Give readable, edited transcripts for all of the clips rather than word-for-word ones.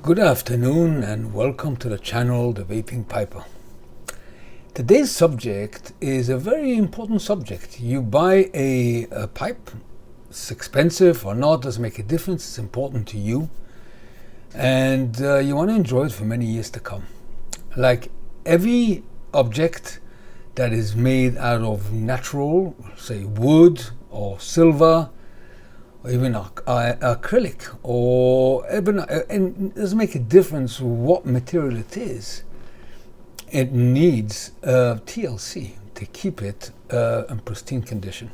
Good afternoon and welcome to the channel, The Vaping Piper. Today's subject is a very important subject. You buy a pipe, it's expensive or not, doesn't make a difference, it's important to you. And you want to enjoy it for many years to come. Like every object that is made out of natural, say wood or silver, or even acrylic, or even, and it doesn't make a difference what material it is. It needs TLC to keep it in pristine condition.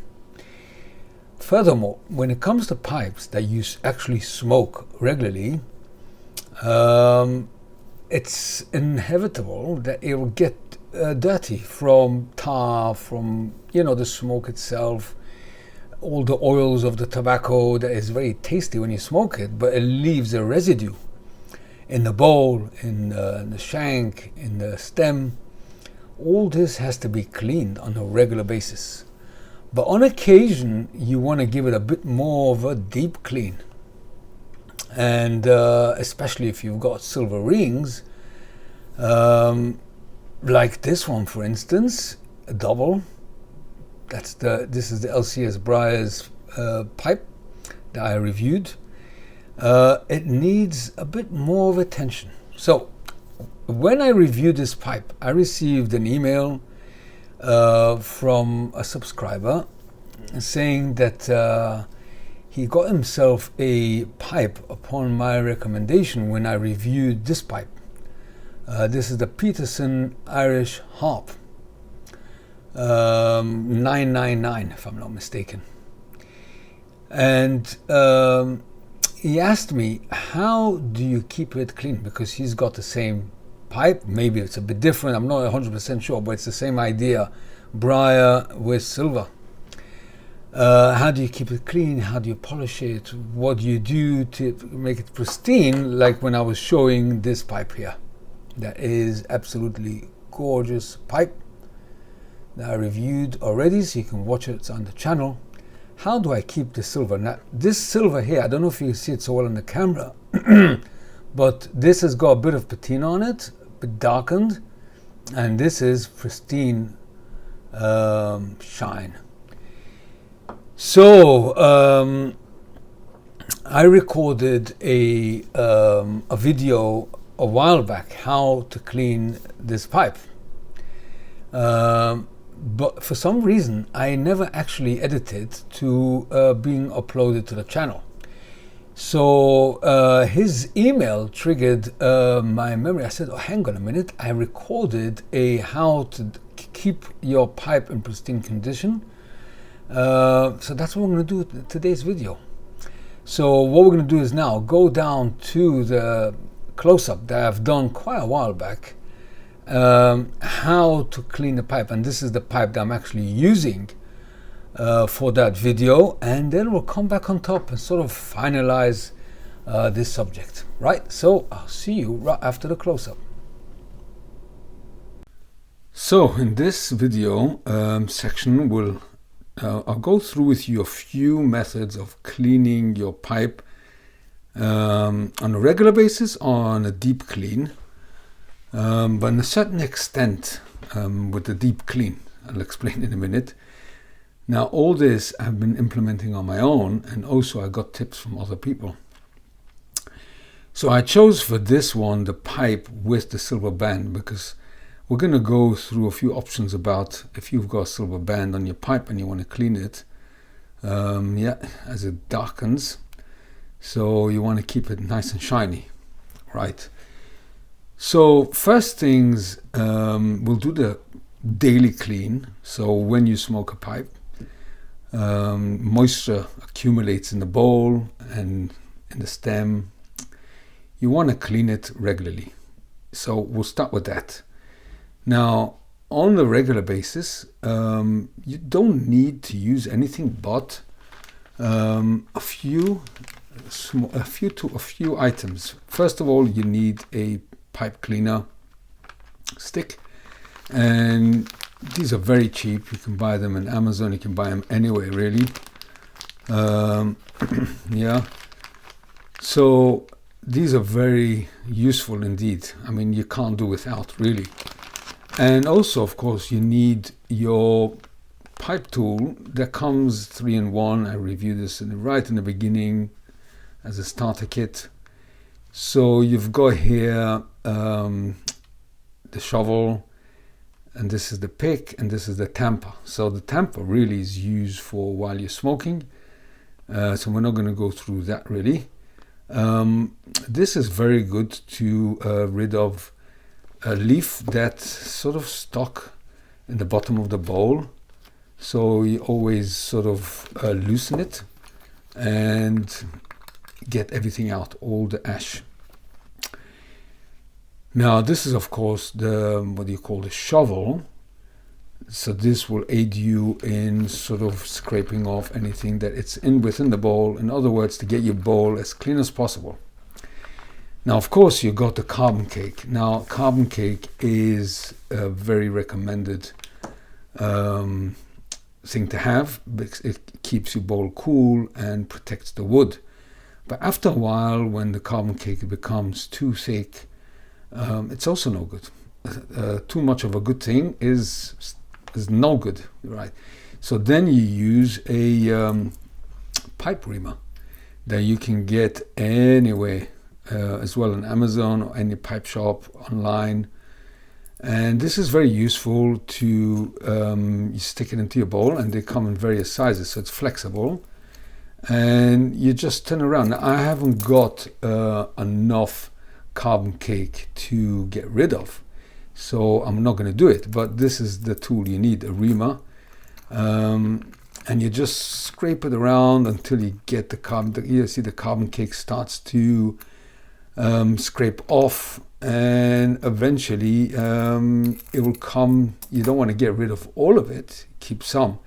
Furthermore, when it comes to pipes that you actually smoke regularly, it's inevitable that it will get dirty from tar, from the smoke itself, all the oils of the tobacco that is very tasty when you smoke it, but it leaves a residue in the bowl, in the shank, in the stem. All this has to be cleaned on a regular basis. But on occasion, you want to give it a bit more of a deep clean. And especially if you've got silver rings, like this one, for instance, a double. This is the LCS Briar's pipe that I reviewed. It needs a bit more of attention. So when I reviewed this pipe, I received an email from a subscriber saying that he got himself a pipe upon my recommendation when I reviewed this pipe. This is the Peterson Irish Harp 999, if I'm not mistaken. And he asked me, how do you keep it clean? Because he's got the same pipe. Maybe it's a bit different, I'm not 100% sure, but it's the same idea, briar with silver. How do you keep it clean? How do you polish it? What do you do to make it pristine? Like when I was showing this pipe here, that is absolutely gorgeous pipe that I reviewed already, so you can watch it, it's on the channel. How do I keep the silver? Now this silver here, I don't know if you can see it so well on the camera, but this has got a bit of patina on it, a bit darkened, and this is pristine shine. So I recorded a video a while back how to clean this pipe. But for some reason, I never actually edited to being uploaded to the channel. So his email triggered my memory. I said, oh, hang on a minute. I recorded a how to keep your pipe in pristine condition. So that's what we're going to do in today's video. So what we're going to do is now go down to the close-up that I've done quite a while back. How to clean the pipe, and this is the pipe that I'm actually using for that video, and then we'll come back on top and sort of finalize this subject, right? So I'll see you right after the close-up. So in this video section, I'll go through with you a few methods of cleaning your pipe on a regular basis, on a deep clean. But in a certain extent with the deep clean. I'll explain in a minute. Now all this I've been implementing on my own, and also I got tips from other people. So I chose for this one the pipe with the silver band, because we're going to go through a few options about if you've got a silver band on your pipe and you want to clean it, as it darkens. So you want to keep it nice and shiny, right? So first things, we'll do the daily clean. So when you smoke a pipe, moisture accumulates in the bowl and in the stem. You want to clean it regularly. So we'll start with that. Now, on a regular basis, you don't need to use anything but a few items. First of all, you need a pipe cleaner stick, and these are very cheap. You can buy them on Amazon, you can buy them anywhere really. Yeah, so these are very useful indeed. I mean, you can't do without, really. And also, of course, you need your pipe tool that comes 3-in-1. I reviewed this right in the beginning as a starter kit. So you've got here the shovel, and this is the pick, and this is the tamper. So the tamper really is used for while you're smoking. So we're not going to go through that really. This is very good to rid of a leaf that's sort of stuck in the bottom of the bowl. So you always sort of loosen it and get everything out, all the ash. Now this is of course the, what do you call, the shovel. So this will aid you in sort of scraping off anything that it's within the bowl. In other words, to get your bowl as clean as possible. Now, of course, you got the carbon cake. Now, carbon cake is a very recommended thing to have because it keeps your bowl cool and protects the wood. But after a while, when the carbon cake becomes too thick, it's also no good. Too much of a good thing is no good, right? So then you use a pipe reamer that you can get anywhere. As well on Amazon or any pipe shop online, and this is very useful to you stick it into your bowl, and they come in various sizes, so it's flexible, and you just turn around. Now, I haven't got enough carbon cake to get rid of, so I'm not going to do it, but this is the tool you need, a reamer, and you just scrape it around until you get the carbon. You see the carbon cake starts to scrape off, and eventually it will come. You don't want to get rid of all of it, keep some,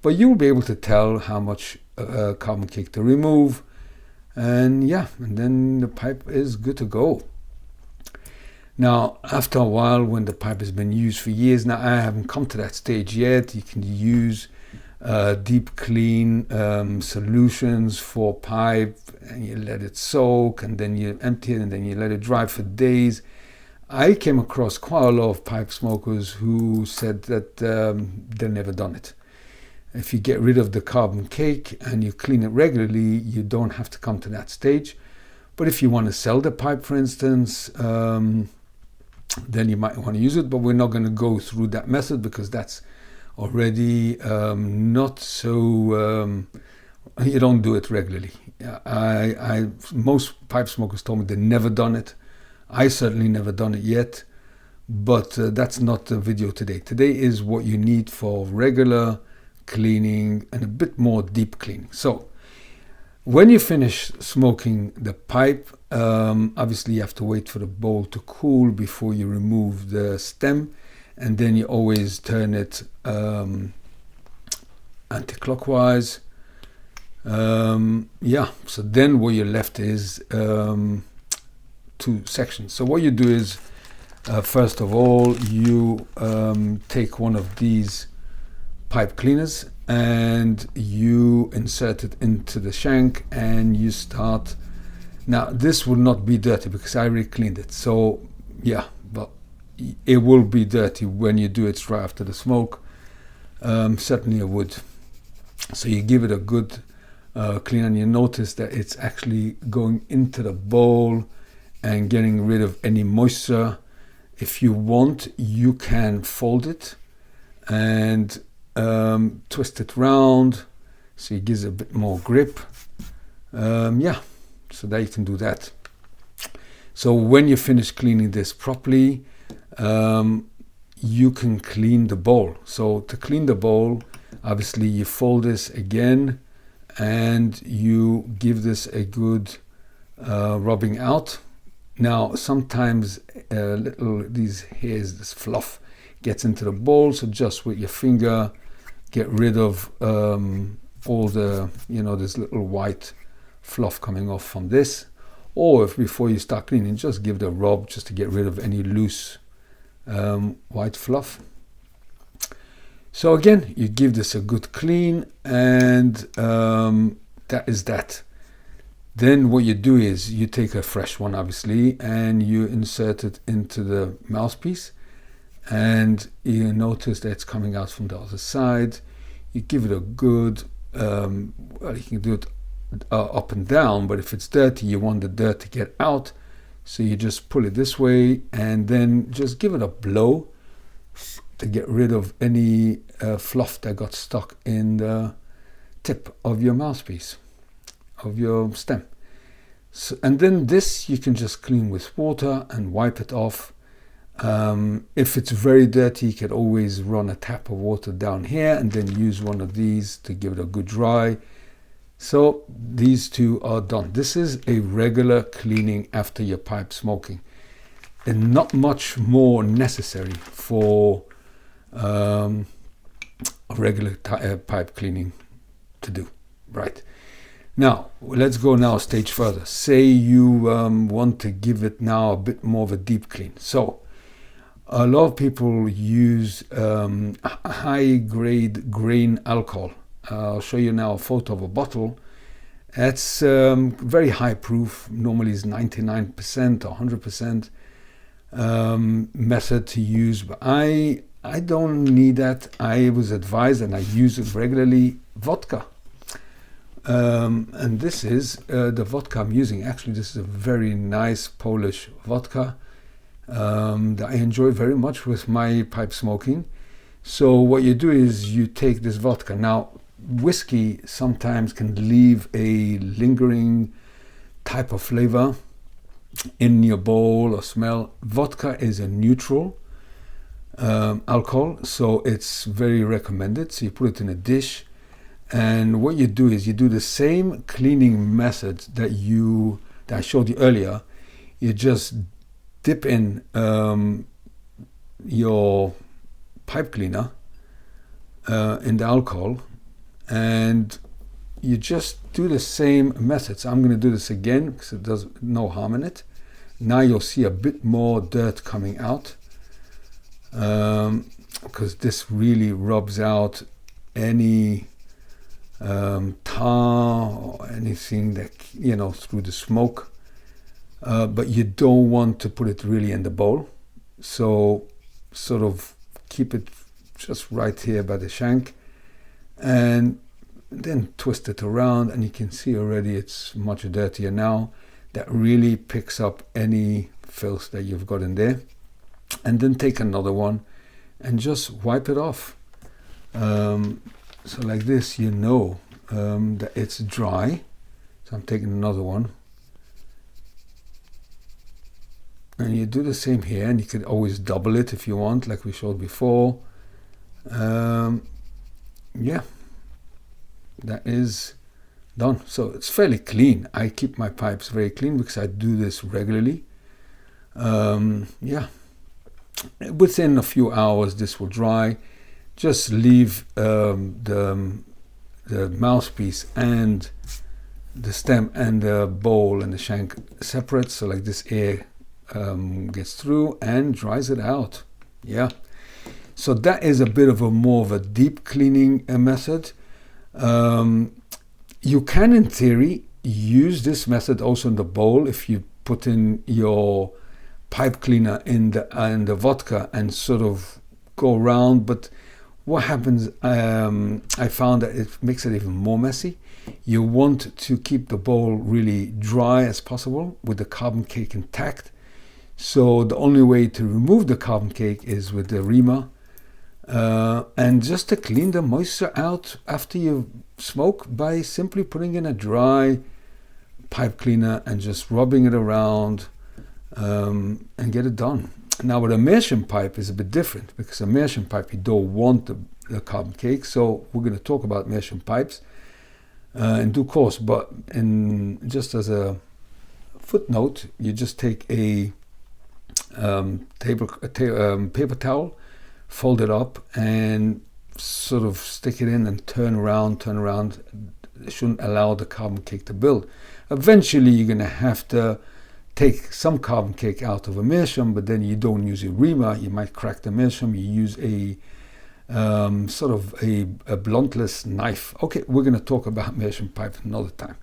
but you'll be able to tell how much carbon cake to remove, and yeah, and then the pipe is good to go. Now, after a while, when the pipe has been used for years, now I haven't come to that stage yet, you can use deep clean solutions for pipe, and you let it soak, and then you empty it, and then you let it dry for days. I came across quite a lot of pipe smokers who said that they've never done it. If you get rid of the carbon cake and you clean it regularly, you don't have to come to that stage. But if you want to sell the pipe, for instance, then you might want to use it, but we're not going to go through that method because that's already not so, you don't do it regularly. Most pipe smokers told me they've never done it. I certainly never done it yet, but that's not the video today. Today is what you need for regular cleaning and a bit more deep cleaning. So when you finish smoking the pipe, obviously you have to wait for the bowl to cool before you remove the stem. And then you always turn it anti-clockwise. Yeah, so then what you're left is 2 sections. So what you do is, first of all, you take one of these pipe cleaners and you insert it into the shank, and you start. Now, this will not be dirty because I already cleaned it. So yeah, but it will be dirty when you do it right after the smoke. Certainly it would. So you give it a good clean, and you notice that it's actually going into the bowl and getting rid of any moisture. If you want, you can fold it and twist it round so it gives a bit more grip. Yeah, so that you can do that. So when you finish cleaning this properly, you can clean the bowl. So to clean the bowl, obviously you fold this again and you give this a good rubbing out. Now sometimes these hairs, this fluff gets into the bowl, so just with your finger get rid of all the, this little white fluff coming off from this. Or if before you start cleaning, just give it a rub just to get rid of any loose white fluff. So again, you give this a good clean, and that is that. Then what you do is you take a fresh one, obviously, and you insert it into the mouthpiece, and you notice that it's coming out from the other side. You give it a good, well, you can do it up and down, but if it's dirty, you want the dirt to get out. So you just pull it this way and then just give it a blow to get rid of any fluff that got stuck in the tip of your mouthpiece, of your stem. So, and then this you can just clean with water and wipe it off. If it's very dirty, you can always run a tap of water down here and then use one of these to give it a good dry. So these two are done. This is a regular cleaning after your pipe smoking, and not much more necessary for a regular pipe cleaning to do. Right. Now, let's go now a stage further. Say you want to give it now a bit more of a deep clean. So a lot of people use high-grade grain alcohol. I'll show you now a photo of a bottle. It's very high proof. Normally is 99% or 100% method to use. But I don't need that. I was advised, and I use it regularly, vodka. And this is the vodka I'm using. Actually, this is a very nice Polish vodka that I enjoy very much with my pipe smoking. So what you do is you take this vodka. Now, whiskey sometimes can leave a lingering type of flavor in your bowl or smell. Vodka is a neutral alcohol, so it's very recommended. So you put it in a dish. And what you do is you do the same cleaning method that I showed you earlier. You just dip in your pipe cleaner in the alcohol, and you just do the same method. So I'm going to do this again because it does no harm in it. Now you'll see a bit more dirt coming out because this really rubs out any tar or anything that, through the smoke, but you don't want to put it really in the bowl, so sort of keep it just right here by the shank and then twist it around, and you can see already it's much dirtier now. That really picks up any filth that you've got in there. And then take another one and just wipe it off. So like this, that it's dry. So I'm taking another one. And you do the same here, and you could always double it if you want, like we showed before. Yeah, that is done. So it's fairly clean. I keep my pipes very clean because I do this regularly. Yeah, within a few hours this will dry. Just leave the mouthpiece and the stem and the bowl and the shank separate, so like this air gets through and dries it out. Yeah, so that is a bit of a more of a deep cleaning method. You can, in theory, use this method also in the bowl if you put in your pipe cleaner in the vodka and sort of go around, but what happens, I found that it makes it even more messy. You want to keep the bowl really dry as possible with the carbon cake intact. So the only way to remove the carbon cake is with the reamer, and just to clean the moisture out after you smoke by simply putting in a dry pipe cleaner and just rubbing it around and get it done. Now with a immersion pipe is a bit different, because a immersion pipe you don't want the carbon cake. So we're going to talk about immersion pipes in due course, but just as a footnote, you just take a paper towel, fold it up and sort of stick it in and turn around. It shouldn't allow the carbon cake to build. Eventually you're going to have to take some carbon cake out of immersion, but then you don't use a reamer. You might crack the immersion. You use a sort of a bluntless knife. Okay, we're going to talk about immersion pipe another time.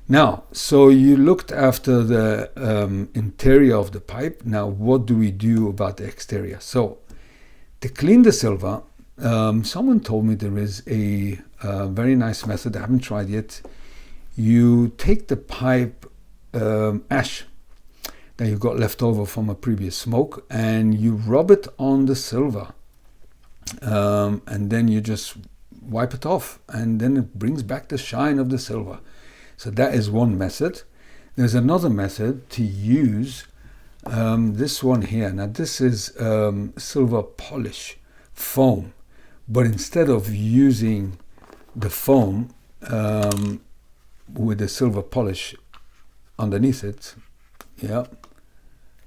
Now, so you looked after the interior of the pipe. Now, what do we do about the exterior? So, to clean the silver, someone told me there is a very nice method. I haven't tried yet. You take the pipe ash that you got left over from a previous smoke, and you rub it on the silver, and then you just wipe it off, and then it brings back the shine of the silver. So that is one method. There's another method to use this one here. Now this is silver polish foam, but instead of using the foam with the silver polish underneath it, yeah,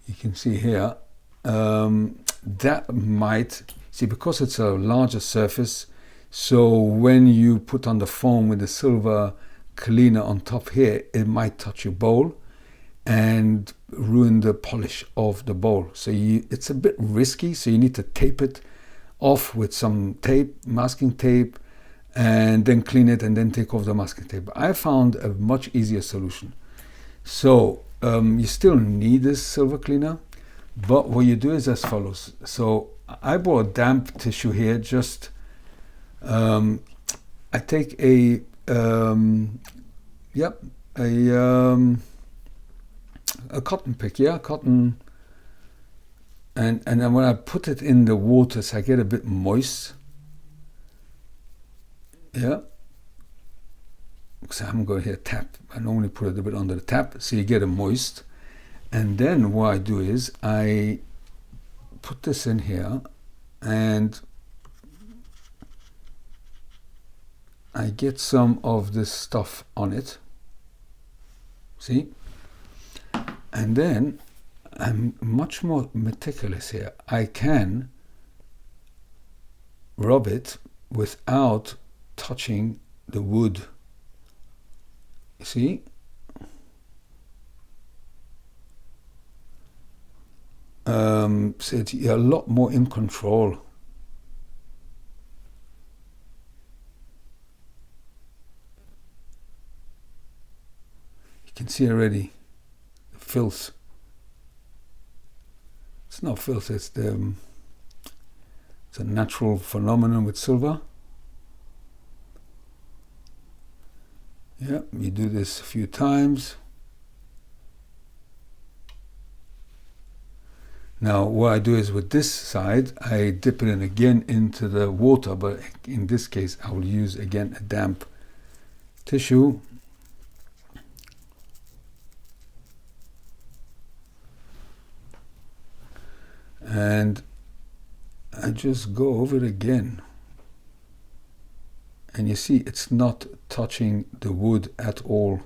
you can see here, that might, see, because it's a larger surface, so when you put on the foam with the silver cleaner on top here, it might touch your bowl and ruin the polish of the bowl. So it's a bit risky, so you need to tape it off with some tape, masking tape, and then clean it and then take off the masking tape. I found a much easier solution. So you still need this silver cleaner, but what you do is as follows. So I bought a damp tissue here. Just I take a cotton pick, cotton, and then when I put it in the water, so I get a bit moist, because I haven't got here tap. I normally put it a bit under the tap, so you get it moist. And then what I do is I put this in here, and I get some of this stuff on it, see? And then I'm much more meticulous here. I can rub it without touching the wood, see? So it's a lot more in control. You can see already the filth. It's not filth, it's a natural phenomenon with silver. Yeah, we do this a few times. Now what I do is with this side, I dip it in again into the water, but in this case I will use again a damp tissue. And I just go over it again. And you see it's not touching the wood at all.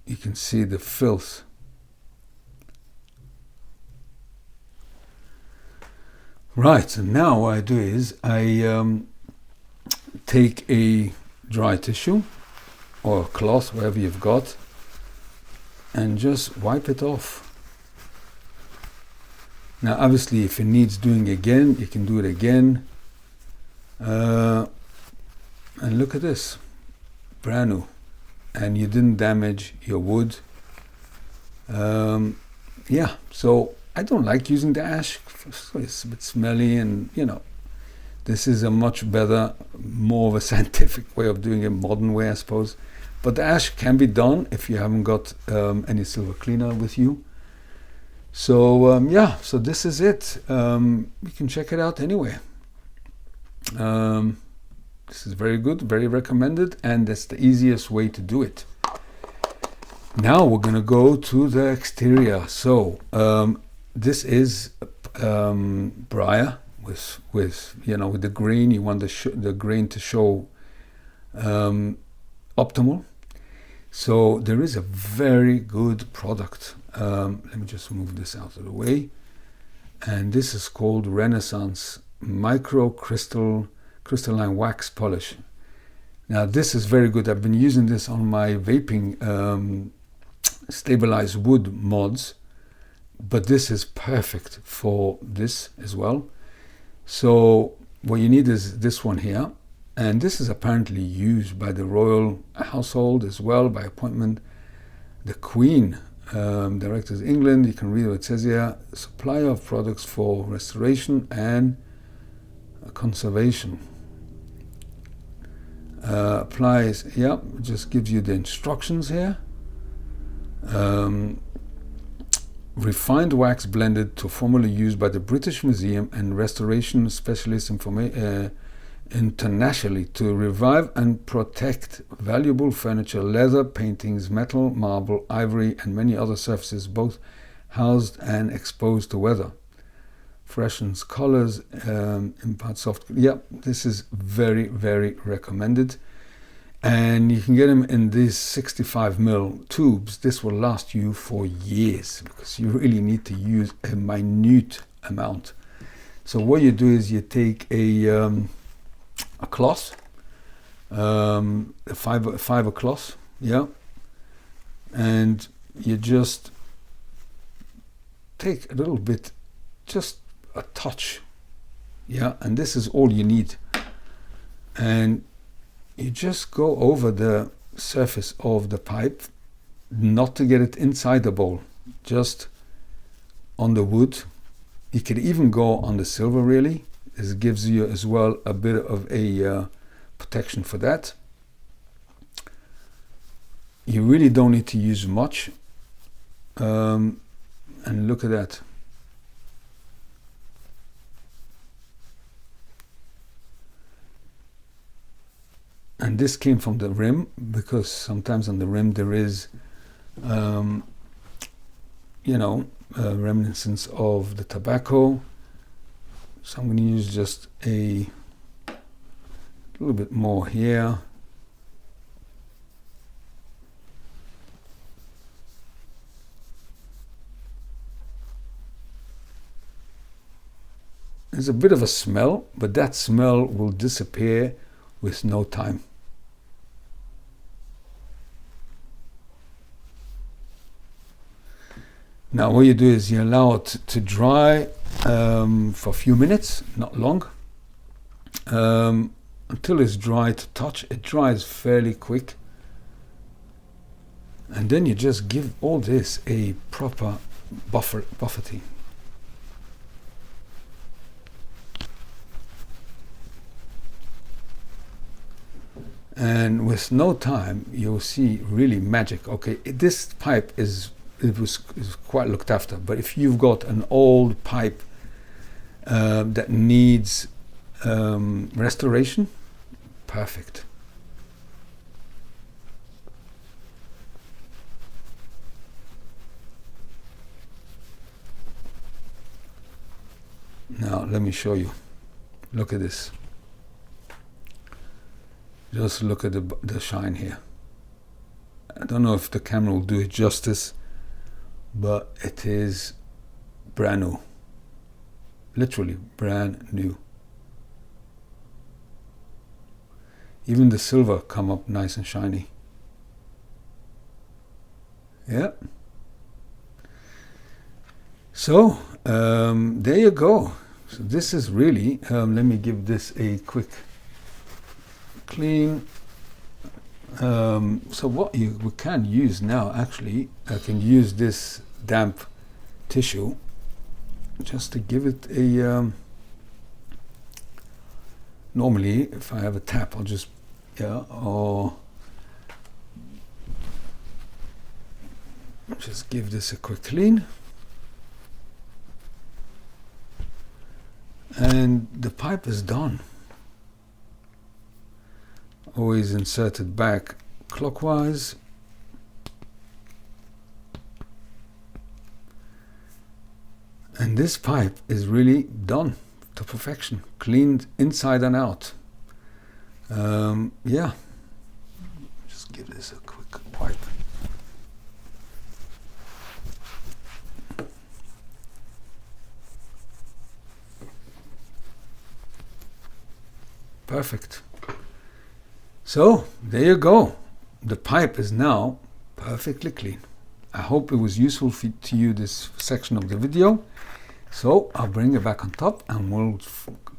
You can see the filth. Right, and now what I do is I take a dry tissue or a cloth, whatever you've got, and just wipe it off. Now obviously if it needs doing again, you can do it again. And look at this, brand new. And you didn't damage your wood. Yeah, so I don't like using the ash. It's a bit smelly, and you know, this is a much better, more of a scientific way of doing it, modern way I suppose. But the ash can be done if you haven't got any silver cleaner with you. So yeah, so this is it. You can check it out anyway. This is very good, very recommended, and that's the easiest way to do it. Now we're gonna go to the exterior. So this is briar with the grain. You want the grain to show optimal. So there is a very good product. Let me just move this out of the way. And this is called Renaissance Micro Crystalline Wax Polish. Now this is very good. I've been using this on my vaping stabilized wood mods, but this is perfect for this as well. So what you need is this one here, and this is apparently used by the royal household as well by appointment. The Queen Directors England, you can read what it says here, supplier of products for restoration and conservation. Applies, yeah, just gives you the instructions here. Refined wax blended to formerly used by the British Museum and restoration specialists internationally to revive and protect valuable furniture, leather, paintings, metal, marble, ivory, and many other surfaces, both housed and exposed to weather. Freshens colors, impart soft. Yeah, this is very, very recommended. And you can get them in these 65ml tubes. This will last you for years because you really need to use a minute amount. So what you do is you take a cloth, a fiber cloth, yeah, and you just take a little bit, just a touch, yeah, and this is all you need, and you just go over the surface of the pipe, not to get it inside the bowl, just on the wood. You could even go on the silver, really. This gives you as well a bit of a protection for that. You really don't need to use much. And look at that. And this came from the rim, because sometimes on the rim there is, reminiscence of the tobacco. So I'm going to use just a little bit more here. There's a bit of a smell, but that smell will disappear with no time. Now what you do is you allow it to dry for a few minutes, not long, until it's dry to touch. It dries fairly quick, and then you just give all this a proper buffeting. And with no time, you'll see really magic. Okay, this pipe is quite looked after, but if you've got an old pipe that needs restoration, perfect. Now let me show you. Look at this. Just look at the shine here. I don't know if the camera will do it justice, but it is brand new. Literally brand new. Even the silver come up nice and shiny. Yeah. So there you go. So this is really, let me give this a quick clean. So what we can use now, actually, I can use this damp tissue just to give it a, normally if I have a tap, I'll just, or just give this a quick clean. And the pipe is done. Always insert it back clockwise. And this pipe is really done to perfection, cleaned inside and out. Yeah, just give this a quick wipe. Perfect. So there you go. The pipe is now perfectly clean. I hope it was useful to you, this section of the video. So I'll bring it back on top and we'll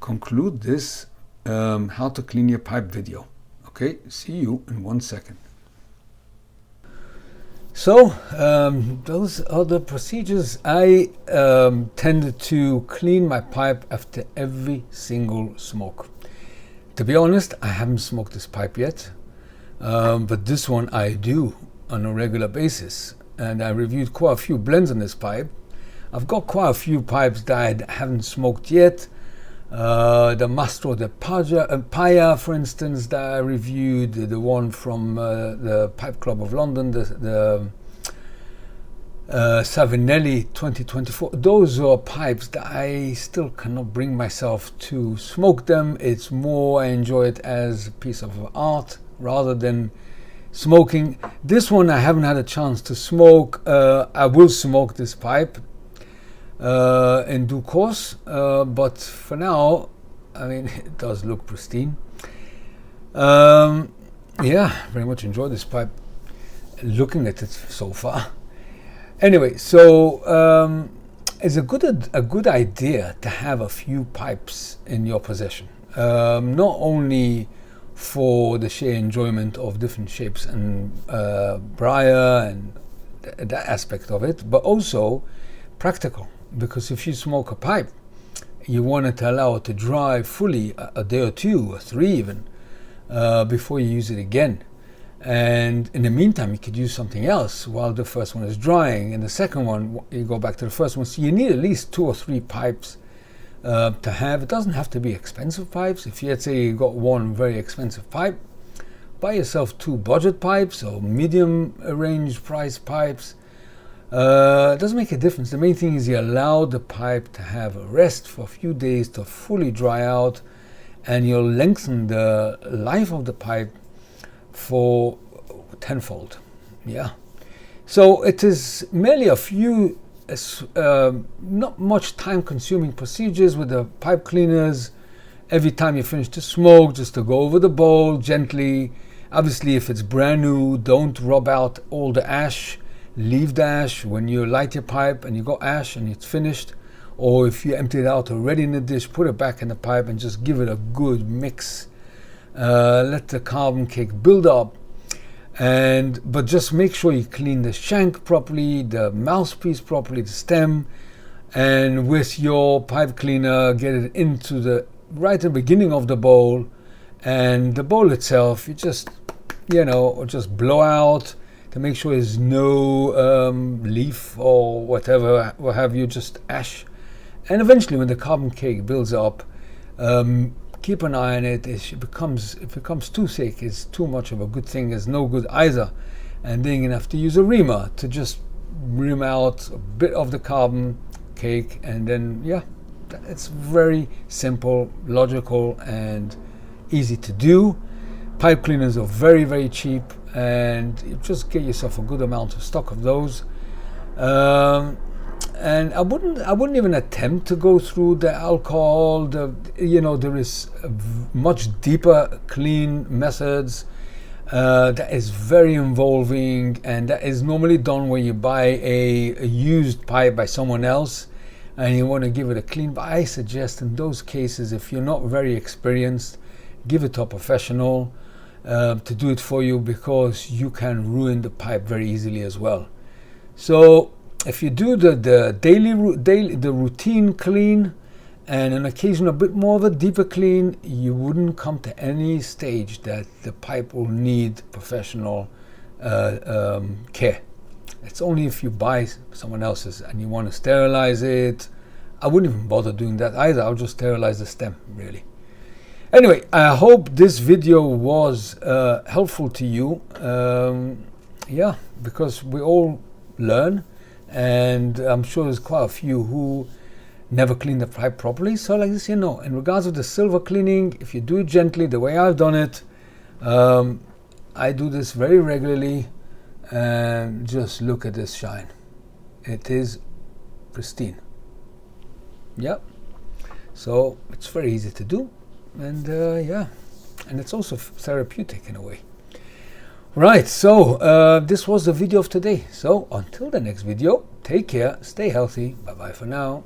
conclude this how to clean your pipe video. Okay, see you in 1 second. So those are the procedures. I tended to clean my pipe after every single smoke. To be honest, I haven't smoked this pipe yet, but this one I do on a regular basis. And I reviewed quite a few blends on this pipe. I've got quite a few pipes that I haven't smoked yet. The Mastro de Paya, for instance, that I reviewed, the one from the Pipe Club of London, the Savinelli 2024. Those are pipes that I still cannot bring myself to smoke them. It's more, I enjoy it as a piece of art rather than smoking. This one I haven't had a chance to smoke. I will smoke this pipe in due course, but for now, I mean, it does look pristine. Yeah, very much enjoy this pipe, looking at it so far. Anyway, so it's a good idea to have a few pipes in your possession, not only for the sheer enjoyment of different shapes and briar and that aspect of it, but also practical. Because if you smoke a pipe, you want it to allow it to dry fully a day or two or three even before you use it again. And in the meantime, you could use something else while the first one is drying, and the second one you go back to the first one. So you need at least 2 or 3 pipes to have. It doesn't have to be expensive pipes. If you, let's say you got one very expensive pipe, buy yourself 2 budget pipes or medium range price pipes. It doesn't make a difference. The main thing is you allow the pipe to have a rest for a few days to fully dry out, and you'll lengthen the life of the pipe for tenfold. Yeah. So it is merely a few not much time consuming procedures with the pipe cleaners. Every time you finish to smoke, just to go over the bowl gently. Obviously, if it's brand new, don't rub out all the ash. Leave the ash when you light your pipe and you got ash and it's finished. Or if you empty it out already in the dish, put it back in the pipe and just give it a good mix. Let the carbon cake build up, but just make sure you clean the shank properly, the mouthpiece properly, the stem, and with your pipe cleaner get it into right at the beginning of the bowl, and the bowl itself you just just blow out to make sure there's no leaf or whatever, what have you, just ash. And eventually when the carbon cake builds up, keep an eye on it. If it becomes too thick, it's too much of a good thing. It's no good either. And then you have to use a reamer to just ream out a bit of the carbon cake, and then it's very simple, logical, and easy to do. Pipe cleaners are very, very cheap, and you just get yourself a good amount of stock of those. And I wouldn't even attempt to go through the alcohol. There is much deeper clean methods that is very involving, and that is normally done when you buy a used pipe by someone else and you want to give it a clean. But I suggest in those cases, if you're not very experienced, give it to a professional to do it for you, because you can ruin the pipe very easily as well. So if you do the routine clean and an occasional bit more of a deeper clean, you wouldn't come to any stage that the pipe will need professional care. It's only if you buy someone else's and you want to sterilize it. I wouldn't even bother doing that either. I'll just sterilize the stem, really. Anyway, I hope this video was helpful to you. Because we all learn, and I'm sure there's quite a few who never clean the pipe properly. So like this, in regards to the silver cleaning, if you do it gently the way I've done it, I do this very regularly, and just look at this shine. It is pristine. So it's very easy to do, and And it's also therapeutic in a way. Right, so this was the video of today. So until the next video, take care, stay healthy, bye bye for now.